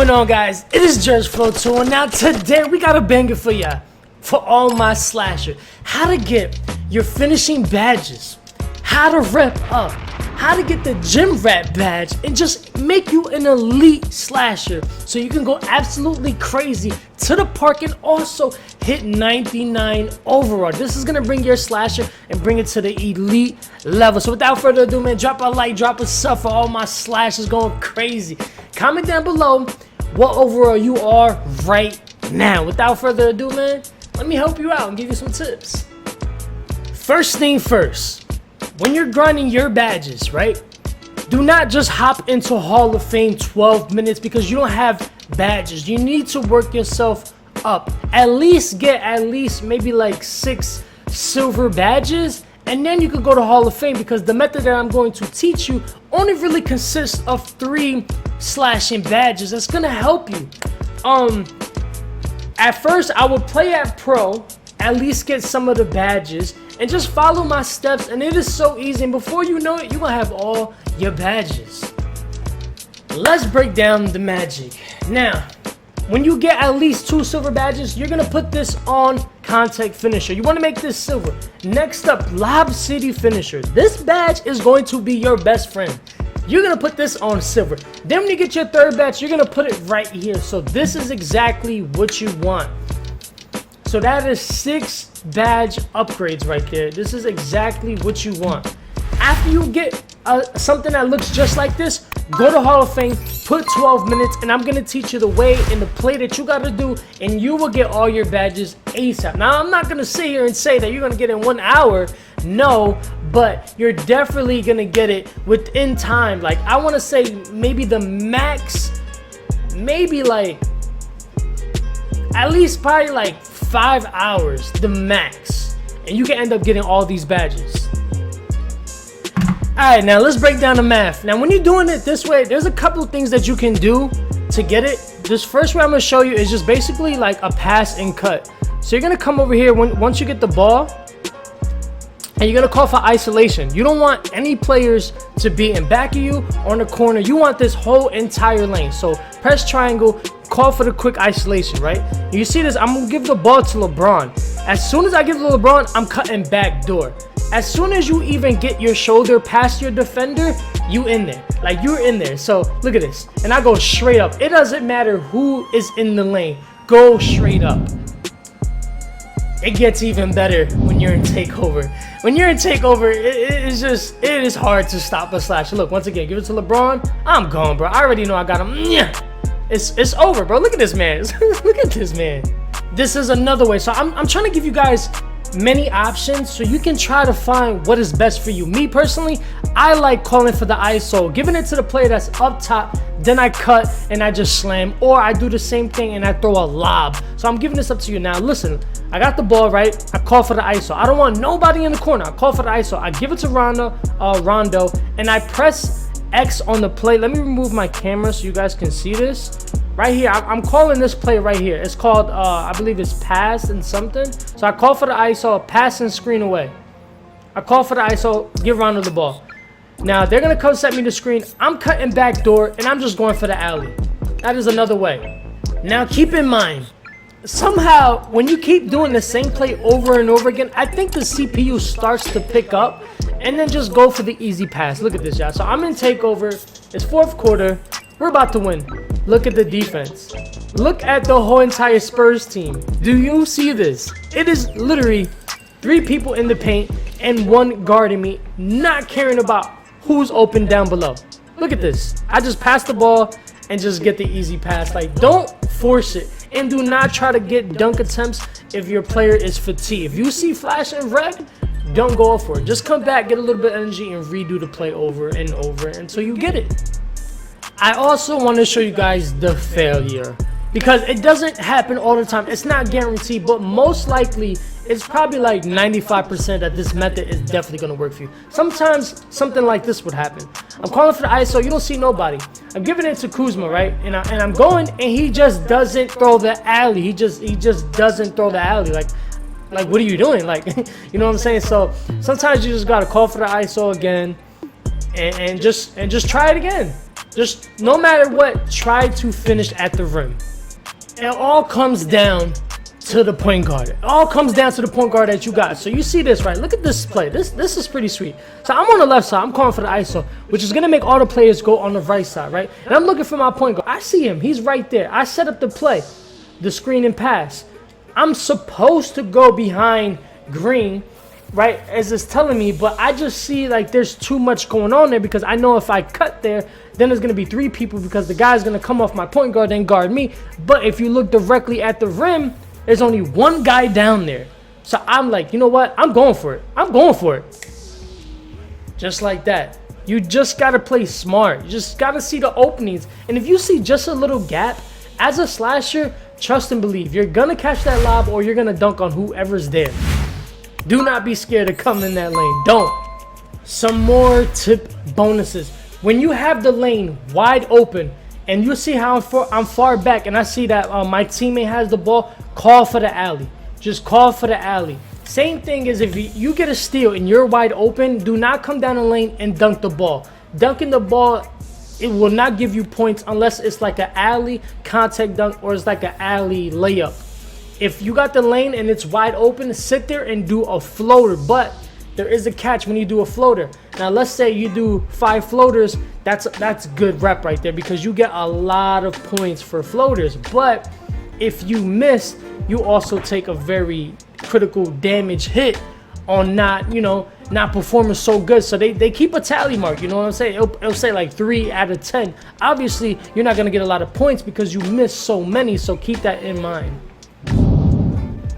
going on, guys? It is Judge Flow 2, and now today we got a banger for ya, for all my slasher. How to get your finishing badges, how to rep up, how to get the gym rat badge, and just make you an elite slasher so you can go absolutely crazy to the park and also hit 99 overall. This is gonna bring your slasher and bring it to the elite level. So without further ado, man, drop a like, drop a sub for all my slashers going crazy. Comment down below what overall you are right now. Without further ado, man, let me help you out and give you some tips. First thing first, when you're grinding your badges, right, do not just hop into Hall of Fame 12 minutes because you don't have badges. You need to work yourself up. At least get maybe like 6 silver badges, and then you could go to Hall of Fame, because the method that I'm going to teach you only really consists of 3 slashing badges. That's gonna help you. At first I would play at pro, at least get some of the badges, and just follow my steps, and it is so easy, and before you know it, you're gonna have all your badges. Let's break down the magic. Now, when you get at least 2 silver badges, you're gonna put this on contact finisher. You want to make this silver. Next up, Lob City finisher. This badge is going to be your best friend. You're gonna put this on silver. Then when you get your 3rd badge, you're gonna put it right here. So this is exactly what you want. So that is 6 badge upgrades right there. This is exactly what you want. After you get something that looks just like this, go to Hall of Fame, put 12 minutes, and I'm gonna teach you the way and the play that you gotta do, and you will get all your badges ASAP. Now, I'm not gonna sit here and say that you're gonna get it in 1 hour, no, but you're definitely gonna get it within time. Like, I wanna say maybe the max, maybe like, at least probably like 5 hours, the max, and you can end up getting all these badges. Alright, now let's break down the math. Now, when you're doing it this way, there's a couple of things that you can do to get it. This first way I'm going to show you is just basically like a pass and cut. So you're going to come over here once you get the ball, and you're going to call for isolation. You don't want any players to be in back of you or in the corner. You want this whole entire lane. So press triangle, call for the quick isolation, right? You see this? I'm going to give the ball to LeBron. As soon as I give it to LeBron, I'm cutting back door. As soon as you even get your shoulder past your defender, you in there. Like, you're in there. So look at this. And I go straight up. It doesn't matter who is in the lane. Go straight up. It gets even better when you're in takeover. When you're in takeover, it is hard to stop a slasher. Look, once again, give it to LeBron. I'm gone, bro. I already know I got him. It's over, bro. Look at this man. Look at this man. This is another way. So I'm trying to give you guys many options so you can try to find what is best for you. Me personally, I like calling for the ISO, giving it to the player that's up top, then I cut and I just slam, or I do the same thing and I throw a lob. So I'm giving this up to you. Now listen, I got the ball, right? I call for the ISO. I don't want nobody in the corner. I call for the ISO. I give it to Rondo, and I press X on the play. Let me remove my camera so you guys can see this. Right here, I'm calling this play right here. It's called, I believe it's pass and something. So I call for the ISO, pass and screen away. I call for the ISO, give Rondo the ball. Now, they're going to come set me the screen. I'm cutting back door, and I'm just going for the alley. That is another way. Now, keep in mind, somehow, when you keep doing the same play over and over again, I think the CPU starts to pick up, and then just go for the easy pass. Look at this, y'all. So I'm in takeover. It's 4th quarter. We're about to win. Look at the defense. Look at the whole entire Spurs team. Do you see this? It is literally 3 people in the paint and 1 guarding me, not caring about who's open down below. Look at this. I just pass the ball and just get the easy pass. Like, don't force it, and do not try to get dunk attempts if your player is fatigued. If you see flash and red, don't go for it. Just come back, get a little bit of energy, and redo the play over and over until you get it. I also want to show you guys the failure, because it doesn't happen all the time. It's not guaranteed, but most likely it's probably like 95% that this method is definitely going to work for you. Sometimes something like this would happen. I'm calling for the ISO, you don't see nobody. I'm giving it to Kuzma, right? And I'm going, and he just doesn't throw the alley. He just doesn't throw the alley. Like what are you doing? Like, you know what I'm saying? So sometimes you just got to call for the ISO again, and just try it again. Just no matter what, try to finish at the rim. It all comes down to the point guard. It all comes down to the point guard that you got. So you see this, right? Look at this play. This is pretty sweet. So I'm on the left side. I'm calling for the ISO, which is going to make all the players go on the right side, right? And I'm looking for my point guard. I see him. He's right there. I set up the play, the screen and pass. I'm supposed to go behind green, right, as it's telling me, but I just see like there's too much going on there, because I know if I cut there, then there's going to be 3 people, because the guy's going to come off my point guard and guard me. But if you look directly at the rim, there's only 1 guy down there. So I'm like, you know what? I'm going for it. I'm going for it. Just like that. You just got to play smart. You just got to see the openings. And if you see just a little gap, as a slasher, trust and believe. You're going to catch that lob, or you're going to dunk on whoever's there. Do not be scared to come in that lane. Don't. Some more tip bonuses. When you have the lane wide open, and you see how I'm far back, and I see that my teammate has the ball, call for the alley. Just call for the alley. Same thing as if you get a steal and you're wide open, do not come down the lane and dunk the ball. Dunking the ball, it will not give you points unless it's like an alley contact dunk, or it's like an alley layup. If you got the lane and it's wide open, sit there and do a floater. But there is a catch when you do a floater. Now let's say you do 5 floaters. That's good rep right there, because you get a lot of points for floaters. But if you miss, you also take a very critical damage hit on not performing so good. So they keep a tally mark, you know what I'm saying? It'll say like 3 out of 10. Obviously you're not going to get a lot of points because you miss so many, so keep that in mind.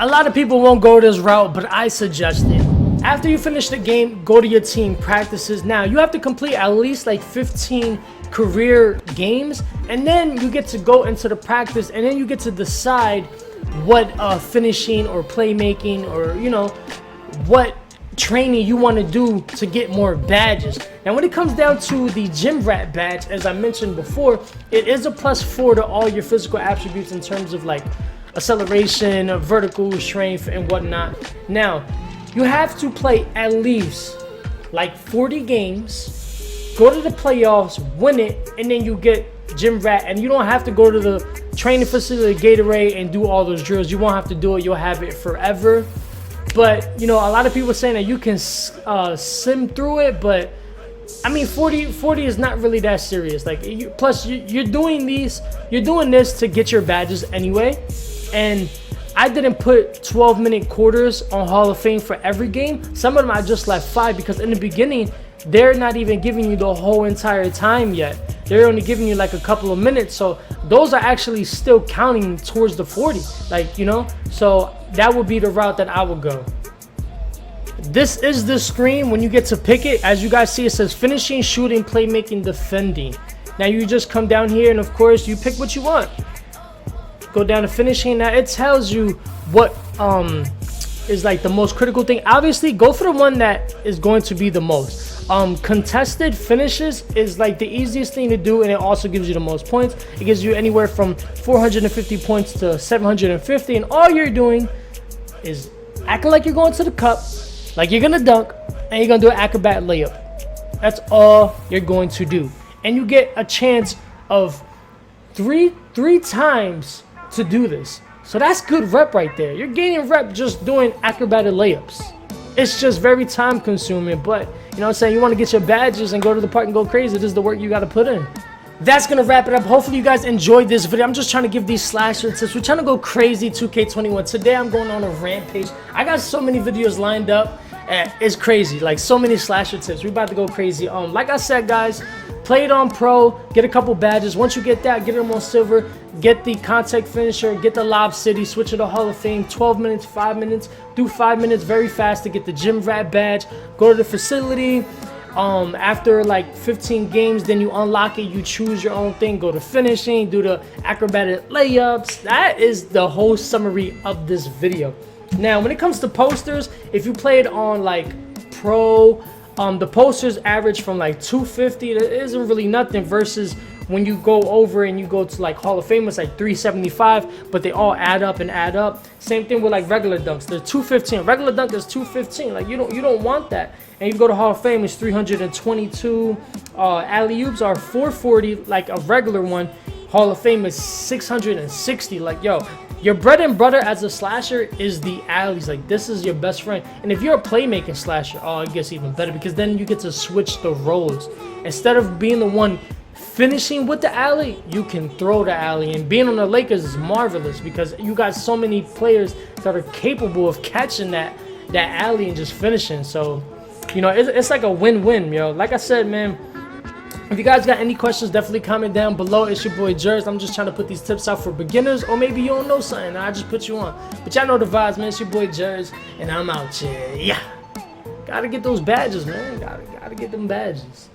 A lot of people won't go this route, but I suggest it. After you finish the game, go to your team practices. Now you have to complete at least like 15 career games, and then you get to go into the practice, and then you get to decide what finishing or playmaking, or what training you want to do to get more badges. Now when it comes down to the gym rat badge, as I mentioned before, it is a +4 to all your physical attributes in terms of like acceleration, vertical strength, and whatnot. Now you have to play at least like 40 games, go to the playoffs, win it, and then you get gym rat. And you don't have to go to the training facility, Gatorade, and do all those drills. You won't have to do it. You'll have it forever. But a lot of people saying that you can sim through it, but I mean 40 is not really that serious. Like plus you're doing this to get your badges anyway. And I didn't put 12-minute quarters on Hall of Fame for every game. Some of them I just left 5, because in the beginning they're not even giving you the whole entire time yet. They're only giving you like a couple of minutes. So those are actually still counting towards the 40. So that would be the route that I would go. This is the screen when you get to pick it. As you guys see, it says finishing, shooting, playmaking, defending. Now you just come down here, and of course you pick what you want. Go down to finishing. Now it tells you what is like the most critical thing. Obviously go for the one that is going to be the most. Contested finishes is like the easiest thing to do, and it also gives you the most points. It gives you anywhere from 450 points to 750, and all you're doing is acting like you're going to the cup, like you're gonna dunk, and you're gonna do an acrobat layup. That's all you're going to do, and you get a chance of three times to do this. So that's good rep right there. You're gaining rep just doing acrobatic layups. It's just very time consuming, but you know what I'm saying, you want to get your badges and go to the park and go crazy. This is the work you got to put in. That's gonna wrap it up. Hopefully you guys enjoyed this video. I'm just trying to give these slasher tips. We're trying to go crazy 2K21. Today I'm going on a rampage. I got so many videos lined up. It's crazy, like so many slasher tips. We're about to go crazy. Like I said, guys, play it on pro, get a couple badges. Once you get that, get them on silver, get the contact finisher, get the lob city, switch it to Hall of Fame. 12 minutes, 5 minutes, do 5 minutes very fast to get the gym rat badge. Go to the facility. After like 15 games, then you unlock it, you choose your own thing, go to finishing, do the acrobatic layups. That is the whole summary of this video. Now when it comes to posters, if you play it on like pro, the posters average from like 250. That isn't really nothing versus when you go over and you go to like Hall of Fame, it's like 375, but they all add up and add up. Same thing with like regular dunks. They're 215. Regular dunk is 215. Like you don't want that. And you go to Hall of Fame, it's 322. Alley-oops are 440, like a regular one. Hall of Fame is 660. Like, yo, your bread and butter as a slasher is the alleys. Like, this is your best friend. And if you're a playmaking slasher, oh, it gets even better because then you get to switch the roles. Instead of being the one finishing with the alley, you can throw the alley. And being on the Lakers is marvelous because you got so many players that are capable of catching that alley and just finishing. So, you know, it's like a win-win, yo. Like I said, man, if you guys got any questions, definitely comment down below. It's your boy Jers. I'm just trying to put these tips out for beginners, or maybe you don't know something and I just put you on. But y'all know the vibes, man. It's your boy Jers, and I'm out here. Yeah. Gotta get those badges, man. Gotta get them badges.